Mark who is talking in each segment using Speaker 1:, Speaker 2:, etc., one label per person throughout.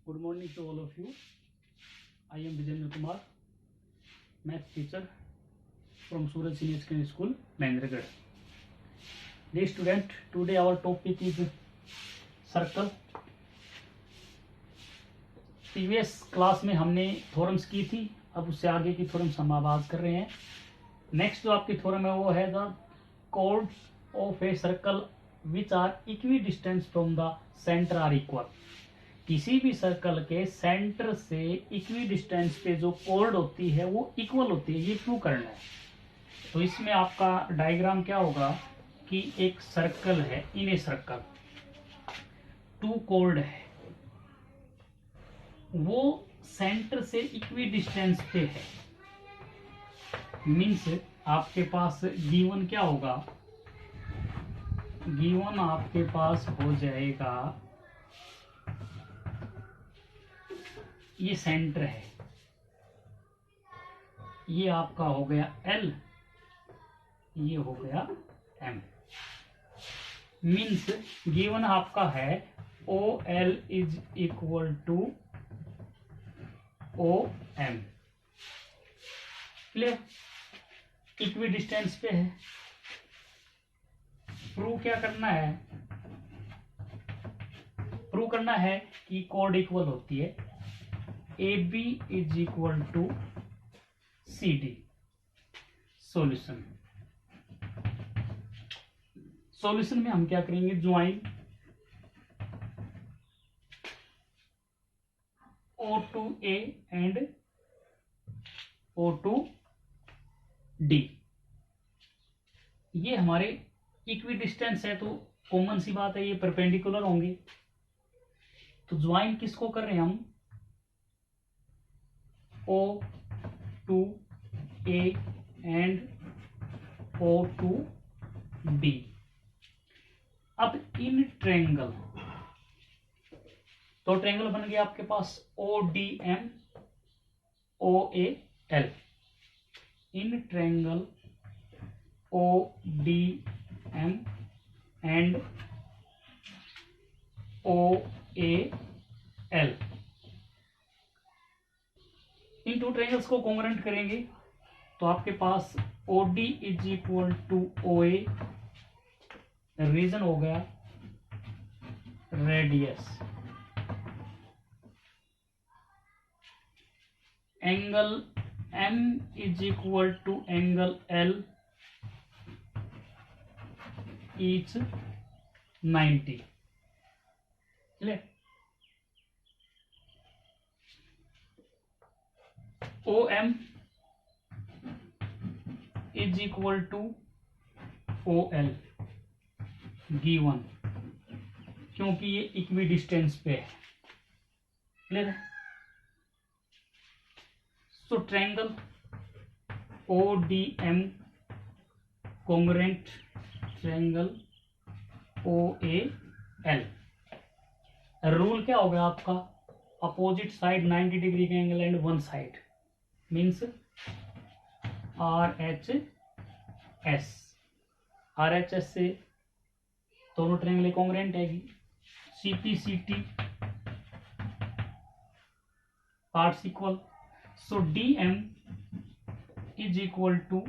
Speaker 1: Good morning to all of you. I am Vijendra Kumar, math teacher from Suraj Senior Secondary School, Mahendragarh. Dear student, today our topic is circle. Previous class में हमने theorems की थी, अब उससे आगे की theorems हम आगाज कर रहे हैं. नेक्स्ट जो आपकी थ्योरम है वो है the chords of a circle which are equi distance from the centre are equal. किसी भी सर्कल के सेंटर से इक्वी डिस्टेंस पे जो कॉर्ड होती है वो इक्वल होती है, ये प्रूव करना है. तो इसमें आपका डायग्राम क्या होगा कि एक सर्कल है, इन ए सर्कल टू कॉर्ड है, वो सेंटर से इक्वी डिस्टेंस पे है. मीन्स आपके पास गिवन क्या होगा, गिवन आपके पास हो जाएगा, ये सेंटर है, ये आपका हो गया L, ये हो गया M. मीन्स गिवन आपका है OL is equal to OM. Clear? Equi distance पे है. प्रूव क्या करना है, प्रूव करना है कि कॉर्ड इक्वल होती है. AB is equal to CD. Solution, solution में हम क्या करेंगे, ज्वाइन O2A एंड O2D. ये हमारे इक्वी डिस्टेंस है तो कॉमन सी बात है, ये परपेंडिकुलर होंगे. तो ज्वाइन किसको कर रहे हैं हम, O2A एंड O2B. अब इन ट्रायंगल, तो ट्रायंगल बन गया आपके पास ODM OAL. In triangle ODM and OAL, इन टू ट्रायंगल्स को कॉन्ग्रुएंट करेंगे तो आपके पास OD is equal to OA, reason हो गया radius, angle M is equal to angle L is 90. Clear? OM is equal to OL given, क्योंकि ये इक्वी डिस्टेंस पे है. क्लियर है? So triangle ODM congruent triangle OAL. Rule क्या हो गया आपका, अपोजिट साइड 90 डिग्री का angle and one side, means RHS. RHS से दोनों ट्रायंगल कॉन्ग्रुएंट है. CPCT parts equal. So DM is equal to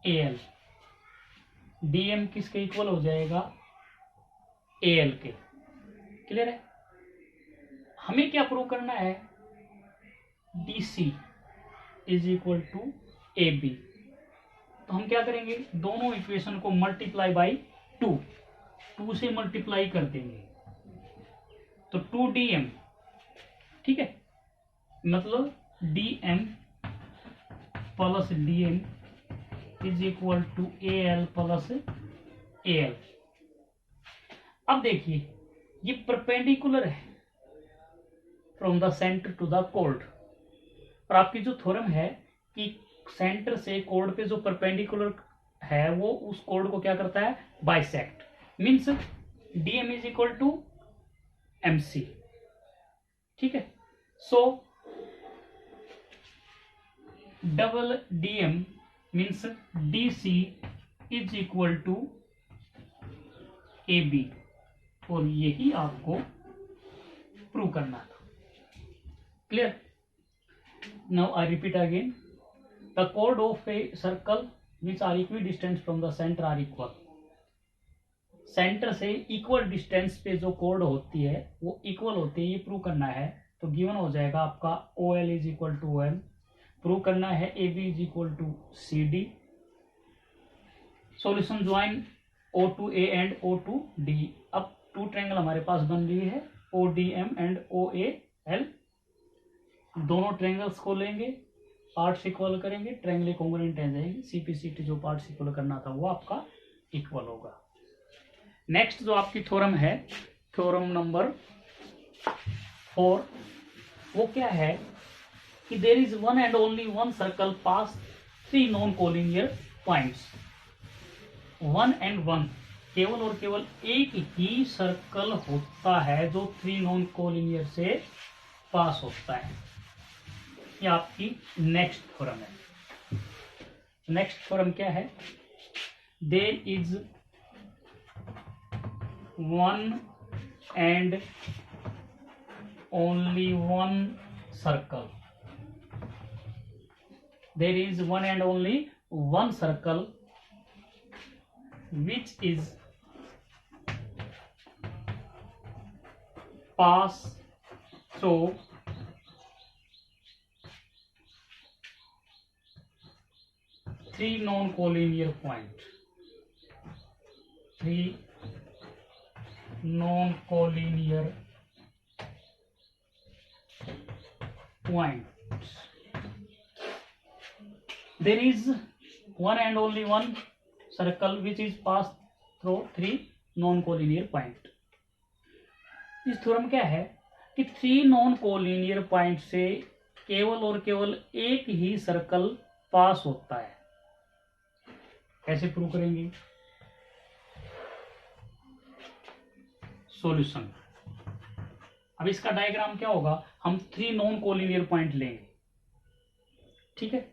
Speaker 1: AL. DM किसके इक्वल हो जाएगा, AL के. क्लियर है? हमें क्या प्रूव करना है, DC is equal to AB. तो हम क्या करेंगे, दोनों इक्वेशन को मल्टीप्लाई बाई 2 से मल्टीप्लाई कर देंगे तो 2DM. ठीक है, मतलब DM plus DM is equal to AL plus AL. अब देखिए ये परपेंडिकुलर है from the centre to the chord, और आपकी जो थ्योरम है कि सेंटर से कॉर्ड पे जो परपेंडिकुलर है वो उस कॉर्ड को क्या करता है, bisect. Means DM is equal to MC. ठीक है, so double DM means DC is equal to AB. और यही आपको प्रूव करना था। Clear? Now I repeat again, the chord of a circle which are equi distance from the centre are equal. Centre से equal distance पे जो code होती है वो इक्वल होती है, ये प्रूव करना है। तो गिवन हो जाएगा आपका O L is equal to O M. Prove करना है A B is equal to C D. Solution join O to A and O to D. अब टू ट्रायंगल हमारे पास बन रही है, O D M and O A L. दोनों triangles को लेंगे, पार्ट्स इक्वल करेंगे, ट्रायंगल कॉन्ग्रुएंट आ जाएंगे। सीपीसीटी जो पार्ट्स इक्वल करना था वो आपका इक्वल होगा। नेक्स्ट जो आपकी थ्योरम है, थ्योरम नंबर 4, वो क्या है कि there is one and only one circle pass three non collinear points. One and one, केवल और केवल एक ही सर्कल होता है जो थ्री नॉन कोलिनियर से पास होता है। ये आपकी नेक्स्ट थ्योरम है। नेक्स्ट थ्योरम क्या है? There is one and only one circle. There is one and only one circle which is pass through three non-collinear point. Three non-collinear points. There is one and only one circle which is pass through three non collinear point. इस theorem क्या है कि three non collinear point से केवल और केवल एक ही circle पास होता है। कैसे प्रूव करेंगे? सॉल्यूशन। अब इसका डायग्राम क्या होगा? हम थ्री नॉन कोलिनियर पॉइंट लेंगे, ठीक है।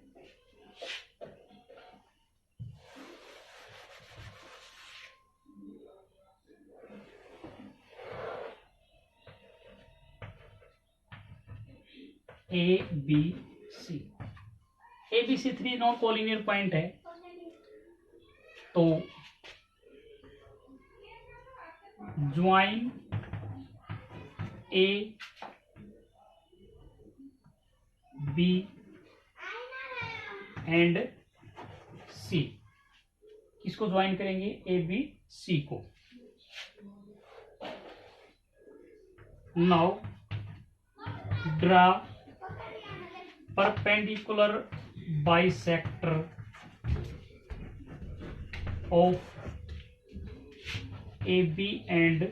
Speaker 1: A B C, A B C three non collinear point है। तो join A B and C. किसको ज्वाइन करेंगे? ए बी सी को। Now draw perpendicular bisector of AB and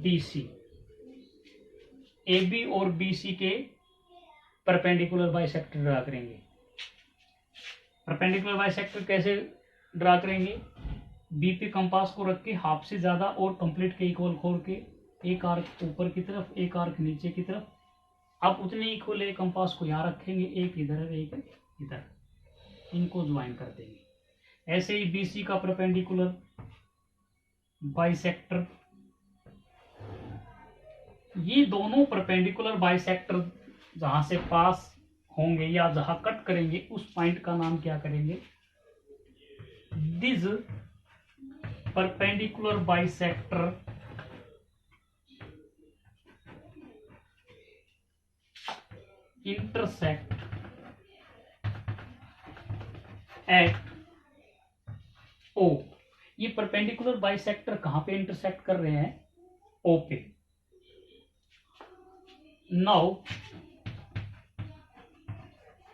Speaker 1: BC। AB और BC के परपेंडिकुलर बाइसेक्टर ड्रा करेंगे। Perpendicular bisector कैसे draw करेंगे? बी पे कंपास को रख के हाफ से ज्यादा और कंप्लीट के इक्वल खोल के एक आर्क ऊपर की तरफ, एक आर्क नीचे की तरफ। अब उतने इक्वल एक कंपास को यहाँ रखेंगे, एक इधर एक इधर, इनको ज्वाइन कर देंगे। ऐसे ही बीसी का परपेंडिकुलर बाइसेक्टर, ये दोनों परपेंडिकुलर बाइसेक्टर जहां से पास होंगे या जहां कट करेंगे उस पॉइंट का नाम क्या करेंगे? This perpendicular bisector intersect at O। ये परपेंडिकुलर बाइसेक्टर कहां पे इंटरसेक्ट कर रहे हैं? O पे। Now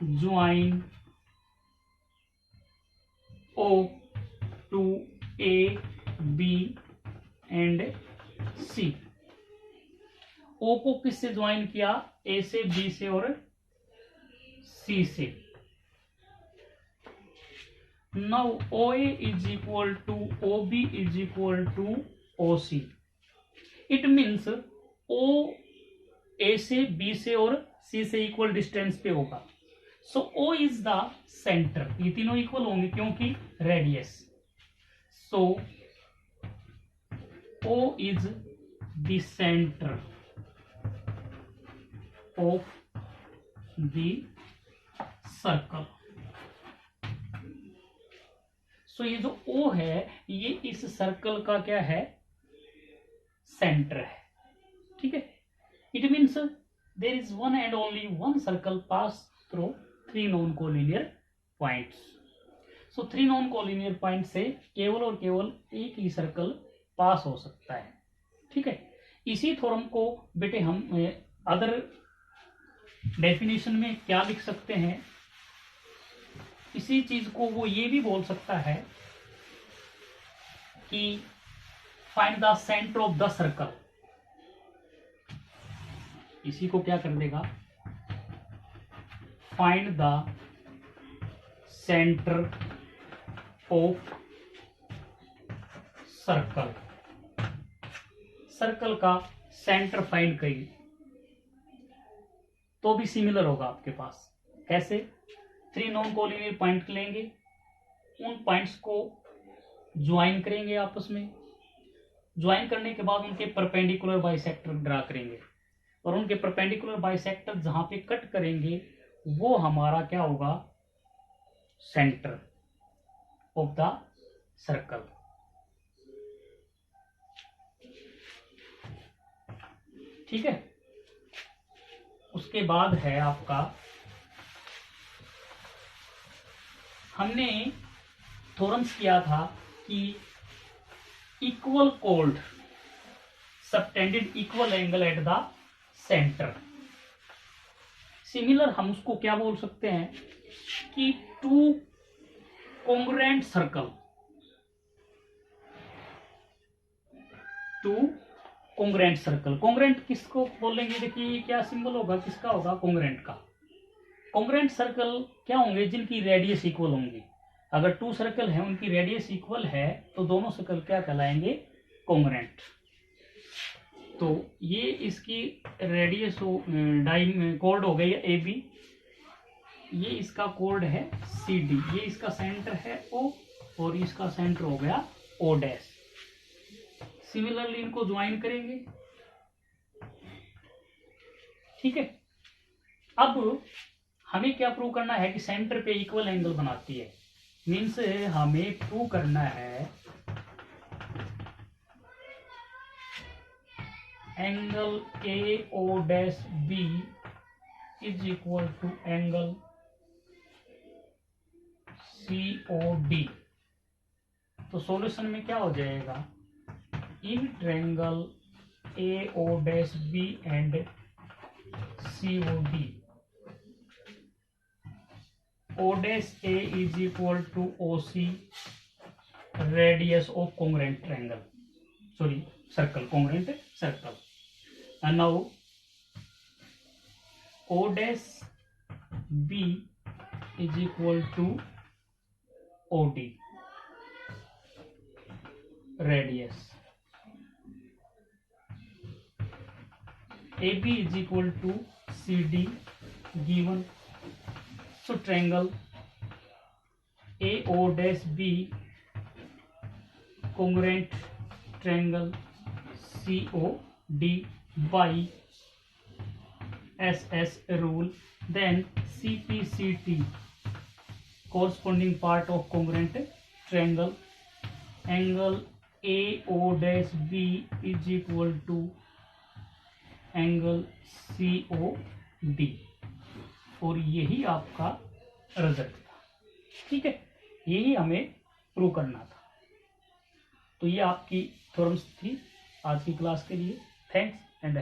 Speaker 1: join O to A, B and C। O को किससे ज्वाइन किया? A से, B से और C से। Now OA is equal to OB is equal to OC। It means O A से, B से और C से इक्वल डिस्टेंस पे होगा। So O is the centre. ये तीनों इक्वल होंगे क्योंकि radius. So O is the centre of the circle. So ये जो ओ है ये इस सर्कल का क्या है, सेंटर है। ठीक है, it means there is one and only one circle pass through three non collinear points. So three non collinear point से केवल और केवल एक ही सर्कल पास हो सकता है। ठीक है, इसी थ्योरम को बेटे हम अदर डेफिनेशन में क्या लिख सकते हैं, इसी चीज को वो ये भी बोल सकता है कि find the centre of the circle. इसी को क्या कर देगा, find the centre of circle. Circle का सेंटर फाइंड करिए, तो भी सिमिलर होगा आपके पास। कैसे, थ्री नॉन कोलिनियर पॉइंट लेंगे, उन पॉइंट्स को ज्वाइन करेंगे आपस में, ज्वाइन करने के बाद उनके परपेंडिकुलर बाइसेक्टर ड्रा करेंगे, और उनके परपेंडिकुलर बाइसेक्टर जहां पे कट करेंगे वो हमारा क्या होगा, सेंटर ऑफ द सर्कल। ठीक है, उसके बाद है आपका, हमने थ्योरम्स किया था कि equal cold subtended equal angle at the centre. Similar हम उसको क्या बोल सकते हैं कि two congruent circle, two congruent circle. Congruent किसको बोलेंगे, देखिए क्या सिंबल होगा, किसका होगा, कॉन्ग्रुएंट का। कॉन्ग्रुएंट सर्कल क्या होंगे, जिनकी रेडियस इक्वल होंगी। अगर टू सर्कल है उनकी रेडियस इक्वल है तो दोनों सर्कल क्या कहलाएंगे, कॉन्ग्रुएंट। तो ये इसकी रेडियस कोड हो गई ए बी, ये इसका कोड है सी डी, ये इसका सेंटर है ओ, और इसका सेंटर हो गया ओ डैश। सिमिलरली इनको ज्वाइन करेंगे। ठीक है, अब हमें क्या प्रूव करना है कि सेंटर पे इक्वल एंगल बनाती है। मीन्स हमें प्रूव करना है angle A O dash B is equal to angle C O D. तो सॉल्यूशन में क्या हो जाएगा, in triangle A O dash B and C O D, O dash A is equal to O C, radius of congruent triangle, sorry circle, congruent circle. and now o dash b is equal to od, radius ab is equal to cd given. So triangle ao dash b congruent triangle COD by SS rule, then CPCT corresponding part of congruent triangle, angle AO dash B is equal to angle COD, और यही आपका result था। ठीक है, यही हमें prove करना था। तो ये आपकी थ्योरम्स थी आज की क्लास के लिए। Thanks and